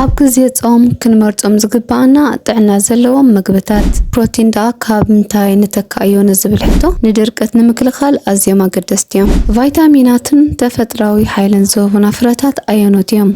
ኣብ ግዜ ጾም ክንመርጾም ዝግባአና ጥዕና ዘለዎም ምግብታት ፕሮቲን ዳ ካብ ምንታይ ንተካእዮ ንዝብል ሕቶ ንድርቀት ንምክልኻል ኣዝዮም ኣገደስቲ እዮም። ቫይታሚናትን ተፈጥራዊ ሓይልን ዝህቡና ፍረታት ኣየኖት እዮም?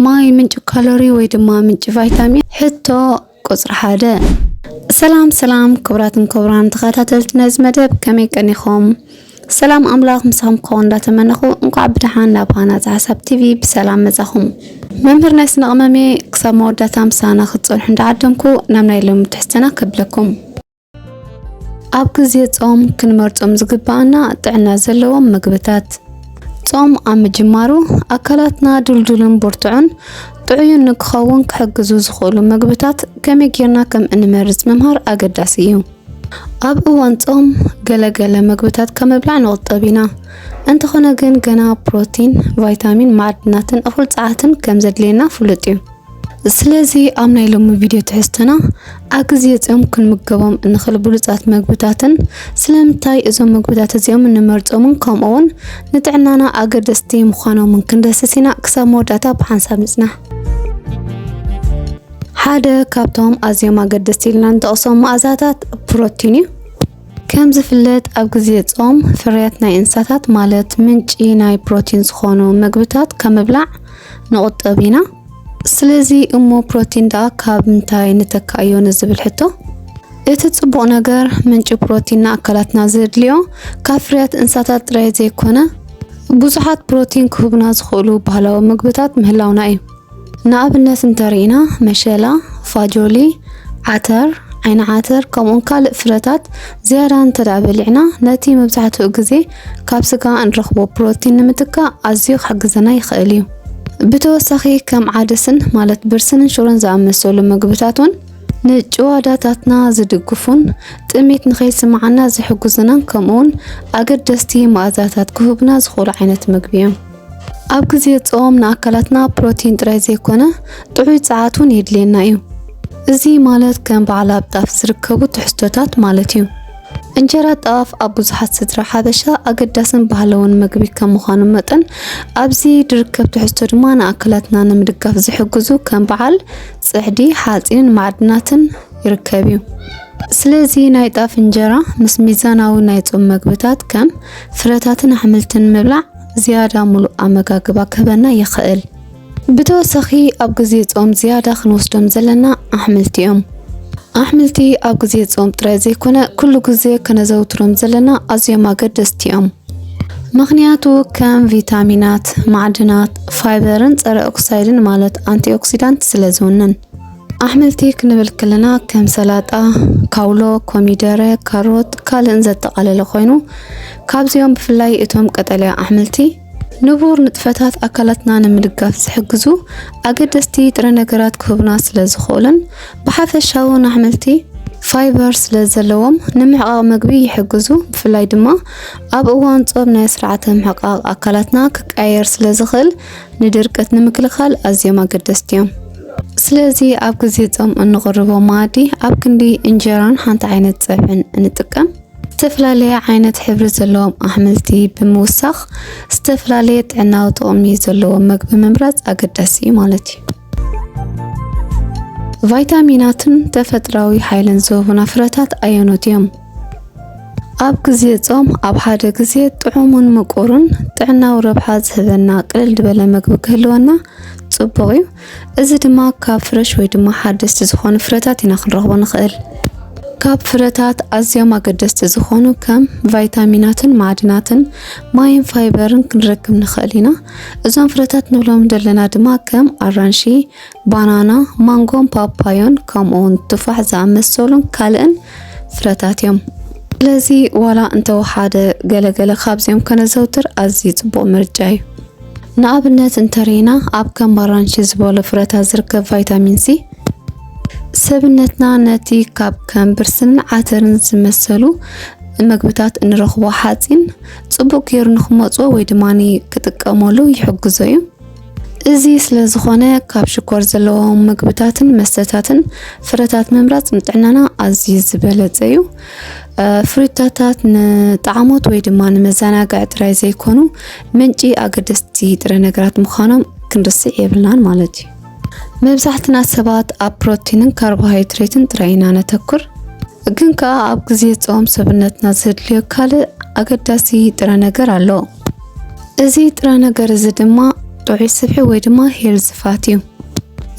ማይ ምንጭ ካሎሪ ወይ ድማ ምንጭ ቫይታሚን? ሕቶ ቁጽሪ 1 ሰላም ክቡራትን ክቡራን ተኸታተልቲ ነዚ መደብ ከመይ ቀኒኹም? ሰላም ኣምላኽ ምስኹም ክኸውን እንዳተመነኹ እንኳዕ ብድሓን ናብ ሃናፂ ሓሳብ ቲቪ ብሰላም መጻኹም። መምህር ናይ ስነ ቅመሜ ክሳብ መወዳእታ ምሳና ክትጸንሑ እንዳዓደምኩ ናብ ናይ ሎሚ ትሕዝቶና ከብለኩም። ኣብ ግዜ ጾም ክንመርጾም ዝግባአና ጥዕና ዘለዎም ምግብታት። ጾም ኣብ ምጅማሩ ኣካላትና ድልዱልን ብርቱዕን ጥዑይን ንክኸውን ክሕግዙ ዝኽእሉ ምግብታት ከመይ ጌርና ከም እንመርጽ ምምሃር ኣገዳሲ እዩ። ኣብ እዋን ጾም ገለገለ ምግብታት ከምብላዕ ንቁጠብ ኢና። እንተኾነ ግን ገና ፕሮቲን፣ ቫይታሚን፣ ማዕድናትን እኹል ፀዓትን ከም ዘድልየና ፍሉጥ እዩ። ስለዚ ኣብ ናይ ሎሚ ቪድዮ ትሕዝቶና ኣብ ግዜ ጾም ክንምገቦም እንኽእል ብሉፃት ምግብታትን ስለምንታይ እዞም ምግብታት እዚኦም እንመርጾምን ከምኡውን ንጥዕናና ኣገደስቲ ምዃኖምን ክንደስስ ኢና። ክሳብ መወዳእታ ብሓንሳብ ንጽናሕ። ሓደ ካብቶም ኣዝዮም ኣገደስቲ ኢልና ንጠቕሶም መኣዛታት ፕሮቲን እዩ። ከም ዝፍለጥ ኣብ ግዜ ጾም ፍርያት ናይ እንስሳታት ማለት ምንጪ ናይ ፕሮቲን ዝኾኑ ምግብታት ከምብላዕ ንቁጠብ ኢና። ስለዚ እሞ ፕሮቲን ዳ ካብ ምንታይ ንተካእዮ ንዝብል ሕቶ እቲ ጽቡቕ ነገር ምንጪ ፕሮቲን ኣካላትና ዘድልዮ ካብ ፍርያት እንስሳታት ጥራይ ዘይኮነ ብዙሓት ፕሮቲን ክህቡና ዝኽእሉ ባህላዊ ምግብታት ምህላውና እዩ። ንኣብነት እንተሪእና መሸላ፣ ፋጆሊ፣ ዓተር፣ ዓይኒ ዓተር ከምኡን ካልእ ፍረታት ዝያዳ እንተደኣ በሊዕና ነቲ መብዛሕትኡ ግዜ ካብ ስጋ እንረኽቦ ፕሮቲን ንምትካእ ኣዝዩ ክሕግዘና ይኽእል እዩ። ብተወሳኺ ከም ዓደስን ማለት ብርስንን ሽሮን ዝኣመሰሉ ምግብታት እውን ንጭዋዳታትና ዝድግፉን ጥሜት ንኸይስማዓና ዝሕግዙናን ከምኡውን ኣገደስቲ መኣዛታት ክህቡና ዝኽእሉ ዓይነት ምግቢ እዮም። ኣብ ግዜ ጾም ንኣካላትና ፕሮቲን ጥራይ ዘይኮነ ጥዑይ ፀዓት እውን የድልየና እዩ። እዚ ማለት ከም በዓል ኣብ ጣፍ ዝርከቡ ትሕዝቶታት ማለት እዩ። እንጀራ ጣፍ ኣብ ብዙሓት ስድራ ሓበሻ ኣገዳስን ባህላውን ምግቢ ከም ምዃኑ መጠን ኣብዚ ድርከብ ትሕዝቶ ድማ ንኣካላትና ንምድጋፍ ዝሕግዙ ከም በዓል ፅሕዲ፣ ሓፂንን ማዕድናትን ይርከብ እዩ። ስለዚ ናይ ጣፍ እንጀራ ምስ ሚዛናዊ ናይ ጾም ምግብታት ከም ፍረታትን ኣሕምልትን ምብላዕ ዝያዳ ሙሉእ ኣመጋግባ ክህበና ይኽእል። ብተወሳኺ ኣብ ግዜ ጾም ዝያዳ ክንወስዶም ዘለና ኣሕምልቲ እዮም። ኣሕምልቲ ኣብ ግዜ ጾም ጥራይ ዘይኮነ ኩሉ ግዜ ከነዘውትሮም ዘለና ኣዝዮም ኣገደስቲ እዮም። ምክንያቱ ከም ቪታሚናት፣ ማዕድናት፣ ፋይበርን ፀረ ኦክሳይድን ማለት አንቲኦክሲዳንት ስለ ዝውንን። ኣሕምልቲ ክንብል ከለና ከም ሰላጣ፣ ካውሎ፣ ኮሚደረ፣ ካሮት ካልእን ዘጠቃለለ ኮይኑ ካብዚኦም ብፍላይ እቶም ቀጠልያ ኣሕምልቲ ንቡር ንጥፈታት ኣካላትና ንምድጋፍ ዝሕግዙ ኣገደስቲ ጥረ ነገራት ክህቡና ስለ ዝኽእሉን ብሓፈሻውን ኣሕምልቲ ፋይበር ስለ ዘለዎም ንምሕቃቕ ምግቢ ይሕግዙ። ብፍላይ ድማ ኣብ እዋን ጾም ናይ ስርዓተ ምሕቃቕ ኣካላትና ክቀየር ስለ ዝኽእል ንድርቀት ንምክልኻል ኣዝዮም ኣገደስቲ እዮም። ስለዚ ኣብ ግዜ ጾም እንቕርቦ መኣዲ ኣብ ክንዲ እንጀራን ሓንቲ ዓይነት ፀብሕን እንጥቀም። ዝተፈላለየ ዓይነት ሕብሪ ዘለዎም ኣሕምልቲ ብምውሳኽ ዝተፈላለየ ጥዕናዊ ጥቕሚ ዘለዎም ምግቢ ምምራፅ ኣገዳሲ ማለት እዩ። ቫይታሚናትን ተፈጥራዊ ሓይልን ዝህቡና ፍረታት ኣየኖት እዮም? ኣብ ግዜ ጾም ኣብ ሓደ ግዜ ጥዑምን ምቁርን ጥዕናዊ ረብሓ ዝህበና ቅልል ዝበለ ምግቢ ክህልወና ጽቡቕ እዩ። እዚ ድማ ካብ ፍረሽ ወይ ድማ ሓደስቲ ዝኾኑ ፍረታት ኢና ክንረኽቦ ንኽእል። ካብ ፍረታት ኣዝዮም ኣገደስቲ ዝኾኑ ከም ቫይታሚናትን ማዕድናትን ማይን ፋይበርን ክንረክብ ንኽእል ኢና። እዞም ፍረታት ንብሎም ዘለና ድማ ከም ኣራንሺ፣ ባናና፣ ማንጎን ፓፓዮን ከምኡውን ቱፋሕ ዝኣመሰሉን ካልእን ፍረታት እዮም። ስለዚ ዋላ እንተወሓደ ገለገለ ካብዚኦም ከነዘውትር ኣዝዩ ጽቡቕ ምርጫ እዩ። ንኣብነት እንተሪእና ኣብ ከም ኣራንሺ ዝበሉ ፍረታት ዝርከብ ቫይታሚን ሲ ሰብነትና ነቲ ካብ ከም ብርስንን ዓተርን ዝመሰሉ ምግብታት እንረኽቦ ሓፂን ጽቡቕ ጌሩ ንኽመጽኦ ወይ ድማኒ ክጥቀመሉ ይሕግዞ እዩ። እዚ ስለ ዝኾነ ካብ ሽኮር ዘለዎም ምግብታትን መስተታትን ፍረታት ምምራፅ ንጥዕናና ኣዝዩ ዝበለፀ እዩ። ፍሩታታት ንጣዕሞት ወይ ድማ ንመዘናግዒ ጥራይ ዘይኮኑ ምንጪ ኣገደስቲ ጥረ ነገራት ምዃኖም ክንርስዕ የብልናን ማለት እዩ። መብዛሕትና ሰባት ኣብ ፕሮቲንን ካርቦሃይድሬትን ጥራይና ነተኩር ግን ከዓ ኣብ ግዜ ጾም ሰብነትና ዘድልዮ ካልእ ኣገዳሲ ጥረ ነገር ኣሎ። እዚ ጥረ ነገር እዚ ድማ ጥዑይ ስብሒ ወይ ድማ ሄልዝፋት እዩ።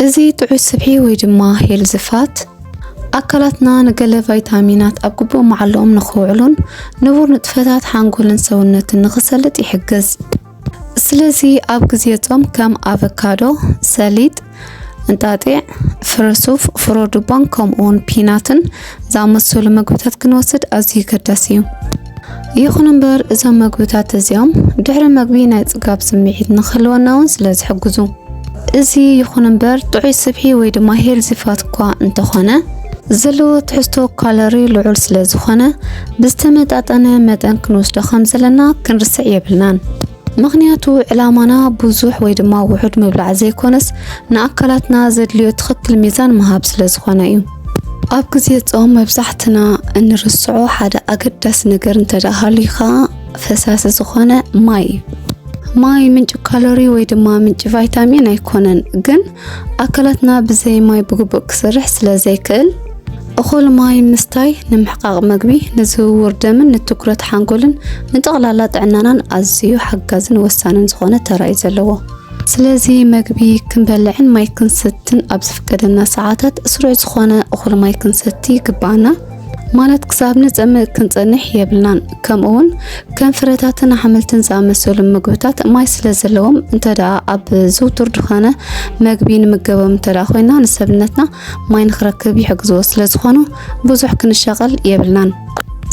እዚ ጥዑይ ስብሒ ወይ ድማ ሄልዝፋት ኣካላትና ንገለ ቫይታሚናት ኣብ ግቡእ መዓልኦም ንኽውዕሉን ንቡር ንጥፈታት ሓንጎልን ሰውነትን ንኽሰልጥ ይሕግዝ። ስለዚ ኣብ ግዜ ጾም ከም ኣቮካዶ፣ ሰሊጥ፣ እንጣጢዕ፣ ፍረሱፍ፣ ፍረ ዱባን ከምኡውን ፒናትን ዝኣመሰሉ ምግብታት ክንወስድ ኣዝዩ ኣገዳሲ እዩ። ይኹን እምበር እዞም ምግብታት እዚኦም ድሕሪ ምግቢ ናይ ጽጋብ ስምዒት ንኽህልወና እውን ስለ ዝሕግዙ እዚ ይኹን እምበር ጥዑይ ስብሒ ወይ ድማ ሄልዝፋት እኳ እንተኾነ ዘለዎ ትሕዝቶ ካሎሪ ልዑል ስለ ዝኾነ ብዝተመጣጠነ መጠን ክንወስዶ ከም ዘለና ክንርስዕ የብልናን። ምክንያቱ ዕላማና ብዙሕ ወይ ድማ ውሑድ ምብላዕ ዘይኮነስ ንኣካላትና ዘድልዮ ትኽክል ሚዛን ምሃብ ስለ ዝኾነ እዩ። ኣብ ግዜ ጾም መብዛሕትና እንርስዖ ሓደ ኣገዳሲ ነገር እንተዳሃልዩ ከዓ ፈሳሲ ዝኾነ ማይ እዩ። ማይ ምንጭ ካሎሪ ወይ ድማ ምንጭ ቫይታሚን ኣይኮነን፣ ግን ኣካላትና ብዘይ ማይ ብግቡእ ክሰርሕ ስለ ዘይክእል እኹል ማይ ምስታይ ንምሕቃቕ ምግቢ ንዝውውር ደምን ንትኩረት ሓንጎልን ንጠቕላላ ጥዕናናን ኣዝዩ ሓጋዝን ወሳንን ዝኾነ ተራ እዩ ዘለዎ። ስለዚ ምግቢ ክንበልዕን ማይ ክንሰትን ኣብ ዝፍቀደና ሰዓታት ስሩዕ ዝኾነ እኹል ማይ ክንሰቲ ይግባአና። ማለት ክሳብ ንፀምእ ክንፀንሕ የብልናን። ከምኡውን ከም ፍረታትን ኣሕምልትን ዝኣመሰሉ ምግብታት ማይ ስለ ዘለዎም እንተደኣ ኣብ ዝውቱር ድኾነ ምግቢ ንምገቦም እንተደኣ ኮይና ንሰብነትና ማይ ንኽረክብ ይሕግዝዎ ስለ ዝኾኑ ብዙሕ ክንሸቐል የብልናን።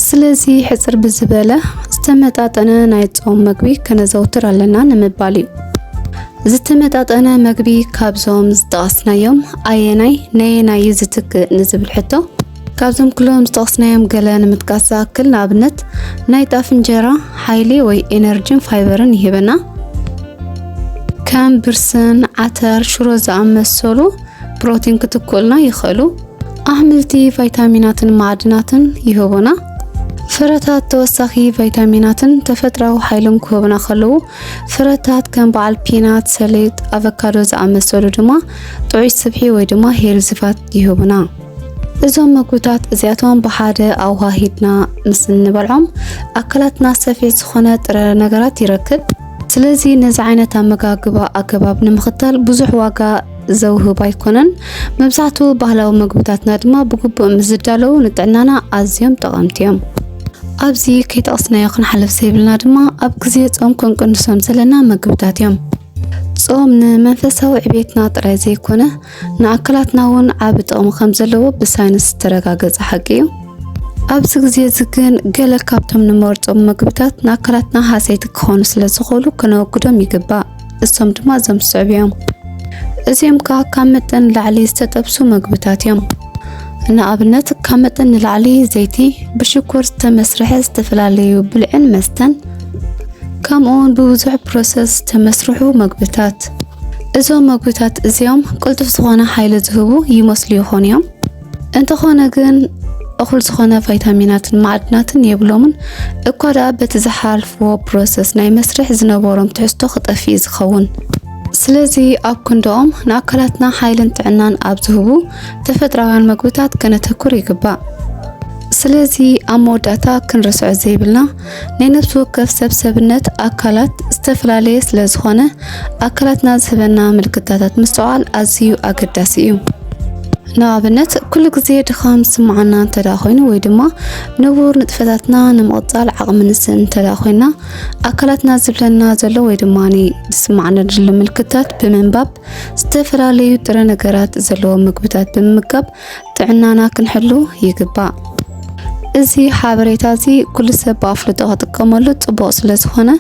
ስለዚ ሕፅር ብዝበለ ዝተመጣጠነ ናይ ጾም ምግቢ ከነዘውትር ኣለና ንምባል እዩ። ዝተመጣጠነ ምግቢ ካብዞም ዝጠቐስናዮም ኣየናይ ነየናይ ዝትክእ ንዝብል ሕቶ ካብዞም ኩሎም ዝጠቕስናዮም ገለ ንምጥቃስ ዝኣክል ንኣብነት ናይ ጣፍ እንጀራ ሓይሊ ወይ ኤነርጂን ፋይበርን ይህበና። ከም ብርስን፣ ዓተር፣ ሽሮ ዝኣመሰሉ ፕሮቲን ክትኩልና ይኽእሉ። ኣሕምልቲ ቫይታሚናትን ማዕድናትን ይህቡና። ፍረታት ተወሳኺ ቫይታሚናትን ተፈጥራዊ ሓይልን ክህቡና ከለዉ ፍረታት ከም በዓል ፒናት፣ ሰሊጥ፣ ኣቮካዶ ዝኣመሰሉ ድማ ጥዑይ ስብሒ ወይ ድማ ሄልዝፋት ይህቡና። እዞም ምግብታት እዚኣቶም ብሓደ ኣዋሂድና ምስ እንበልዖም ኣካላትና ሰፊሕ ዝኾነ ጥረ ነገራት ይረክብ። ስለዚ ነዚ ዓይነት ኣመጋግባ ኣገባብ ንምኽታል ብዙሕ ዋጋ ዘውህብ ኣይኮነን። መብዛሕትኡ ባህላዊ ምግብታትና ድማ ብግቡእ ምስ ዝዳለዉ ንጥዕናና ኣዝዮም ጠቐምቲ እዮም። ኣብዚ ከይጠቕስናዮ ክንሓልፍ ዘይብልና ድማ ኣብ ግዜ ጾም ክንቅንሶም ዘለና ምግብታት እዮም። ጾም ንመንፈሳዊ ዕቤትና ጥራይ ዘይኮነ ንኣካላትና እውን ዓቢ ጥቕሚ ከም ዘለዎ ብሳይንስ ዝተረጋገፀ ሓቂ እዩ። ኣብዚ ግዜ እዚ ግን ገለ ካብቶም ንመርፆም ምግብታት ንኣካላትና ሃሰይቲ ክኾኑ ስለ ዝኽእሉ ክነወግዶም ይግባእ። እሶም ድማ እዞም ዝስዕቡ እዮም። እዚኦም ከዓ ካብ መጠን ንላዕሊ ዝተጠብሱ ምግብታት እዮም። ንኣብነት ካብ መጠን ንላዕሊ ዘይቲ፣ ብሽኮር ዝተመስርሐ ዝተፈላለዩ ብልዕን መስተን ከምኡውን ብብዙሕ ፕሮሰስ ዝተመስርሑ ምግብታት። እዞም ምግብታት እዚኦም ቅልጡፍ ዝኾነ ሓይሊ ዝህቡ ይመስሉ ይኾኑ እዮም። እንተኾነ ግን እኹል ዝኾነ ቫይታሚናትን ማዕድናትን የብሎምን እኳ ደኣ በቲ ዝሓልፍዎ ፕሮሰስ ናይ መስርሕ ዝነበሮም ትሕዝቶ ክጠፍእ ዝኸውን። ስለዚ ኣብ ክንዶኦም ንኣካላትና ሓይልን ጥዕናን ኣብ ዝህቡ ተፈጥራውያን ምግብታት ከነተኩር ይግባእ። ስለዚ ኣብ መወዳእታ ክንርስዖ ዘይብልና ናይ ነፍሲ ወከፍ ሰብሰብነት ኣካላት ዝተፈላለየ ስለ ዝኾነ ኣካላትና ዝህበና ምልክታታት ምስትዋል ኣዝዩ ኣገዳሲ እዩ። ንኣብነት ኩሉ ግዜ ድኻም ዝስምዓና እንተደኣ ኮይኑ ወይ ድማ ንቡር ንጥፈታትና ንምቕፃል ዓቕሚ ንስን እንተደኣ ኮይና ኣካላትና ዝብለና ዘሎ ወይ ድማ ዝስማዓና ዘሎ ምልክታት ብምንባብ ዝተፈላለዩ ጥረ ነገራት ዘለዎም ምግብታት ብምምጋብ ጥዕናና ክንሕሉ ይግባእ። እዚ ሓበሬታ እዚ ኩሉ ሰብ ብኣፍልጦ ክጥቀመሉ ጽቡቕ ስለ ዝኾነ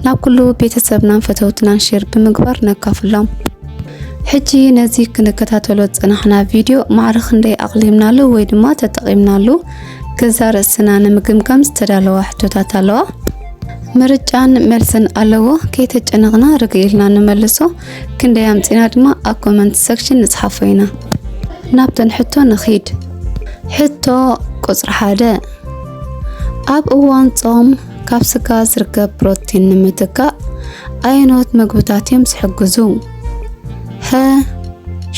ናብ ኩሉ ቤተሰብናን ፈተውትናን ሼር ብምግባር ነካፍሎም። ሕጂ ነዚ ክንከታተሎ ዝፀናሕና ቪድዮ ማዕረ ክንደይ ኣቕሊምናሉ ወይ ድማ ተጠቒምናሉ ገዛ ርእስና ንምግምጋም ዝተዳለዋ ሕቶታት ኣለዋ። ምርጫን መልስን ኣለዎ። ከይተጨነቕና ርግእ ኢልና ንመልሶ ክንደይ ኣምፂና ድማ ኣብ ኮመንት ሴክሽን ንፅሓፎ ኢና። ናብተን ሕቶ ንኺድ። ሕቶ ቁፅሪ 1 ኣብ እዋን ጾም ካብ ስጋ ዝርከብ ፕሮቲን ንምትካእ ኣየኖት ምግብታት እዮም ዝሕግዙ? ሀ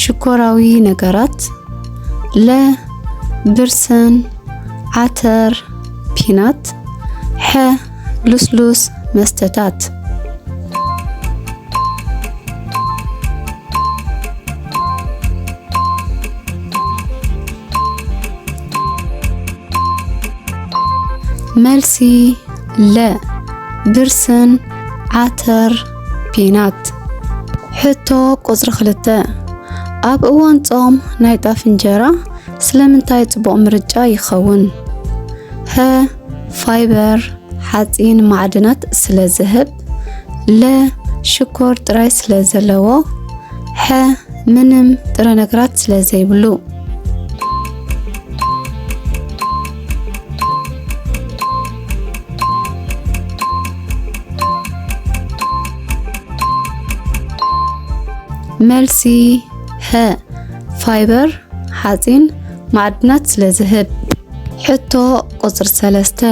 ሽኮራዊ ነገራት ለ ብርስን ዓተር ፒናት ሐ ልስሉስ መስተታት መልሲ ለ ብርስን ዓተር ፒናት ሕቶ ቁጽሪ 2 ኣብ እዋን ጾም ናይ ጣፍ እንጀራ ስለምንታይ ጽቡቕ ምርጫ ይኸውን? ሀ ፋይበር ሓጺን ማዕድናት ስለ ዝህብ ለ ሽኮር ጥራይ ስለ ዘለዎ ሐ ምንም ጥረ ነገራት ስለ ዘይብሉ መልሲ ሀ ፋይበር ሓጺን ማዕድናት ስለ ዝህብ ሕቶ ቁጽሪ 3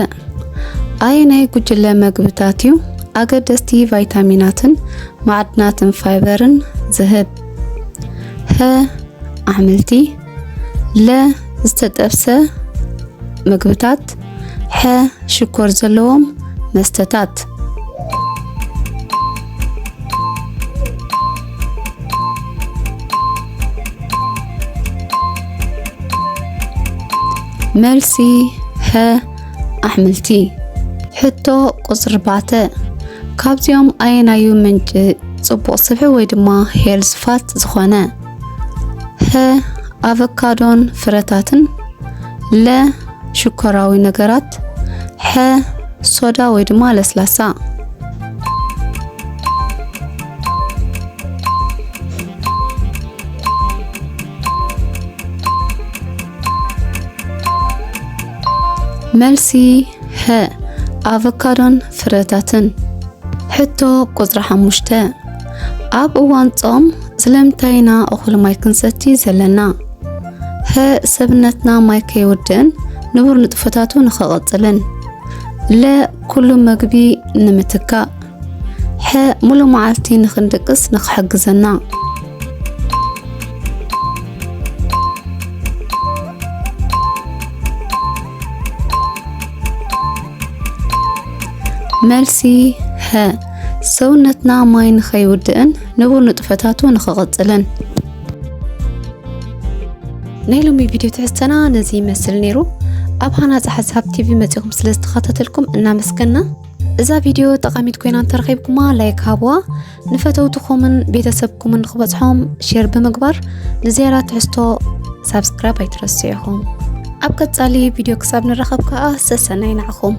ኣየናይ ጉጅለ ምግብታት እዩ ኣገደስቲ ቫይታሚናትን ማዕድናትን ፋይበርን ዝህብ? ሀ ኣሕምልቲ ለ ዝተጠብሰ ምግብታት ሐ ሽኮር ዘለዎም መስተታት መልሲ ሀ ኣሕምልቲ ሕቶ ቁጽሪ 4 ካብዚኦም ኣየናዩ ምንጪ ጽቡቕ ስብሒ ወይ ድማ ሄልዝ ፋት ዝኾነ? ሀ ኣቮካዶን ፍረታትን ለ ሽኮራዊ ነገራት ሐ ሶዳ ወይ ድማ ለስላሳ መልሲ ሀ ኣቮካዶን ፍረታትን ሕቶ ቁጽሪ 5 ኣብ እዋን ጾም ስለምንታይና እኹል ማይ ክንሰቲ ዘለና? ሀ ሰብነትና ማይ ከይወድእን ንቡር ንጥፈታቱ ንኸቐጽልን ለ ኩሉ ምግቢ ንምትካእ ሐ ሙሉእ መዓልቲ ንኽንድቅስ ንኽሕግዘና መልሲ ሀ ሰውነትና ማይ ንኸይውድእን ንቡር ንጥፈታቱ ንኽቐጽልን ናይ ሎሚ ቪድዮ ትሕዝቶና ነዚ ይመስል ነይሩ። ኣብ ሃናፂ ሓሳብ ቲቪ መጺኹም ስለ ዝተኸታተልኩም እናመስገንና። እዛ ቪድዮ ጠቃሚት ኮይና እንተረኺብኩማ ላይክ ሃብዋ፣ ንፈተውትኹምን ቤተሰብኩምን ንኽበጽሖም ሼር ብምግባር ንዝያዳ ትሕዝቶ ሳብስክራይብ ኣይትረስዑ ኢኹም። ኣብ ቀጻሊ ቪድዮ ክሳብ ንራኸብ ከዓ ሰሰናይ ንዓኹም።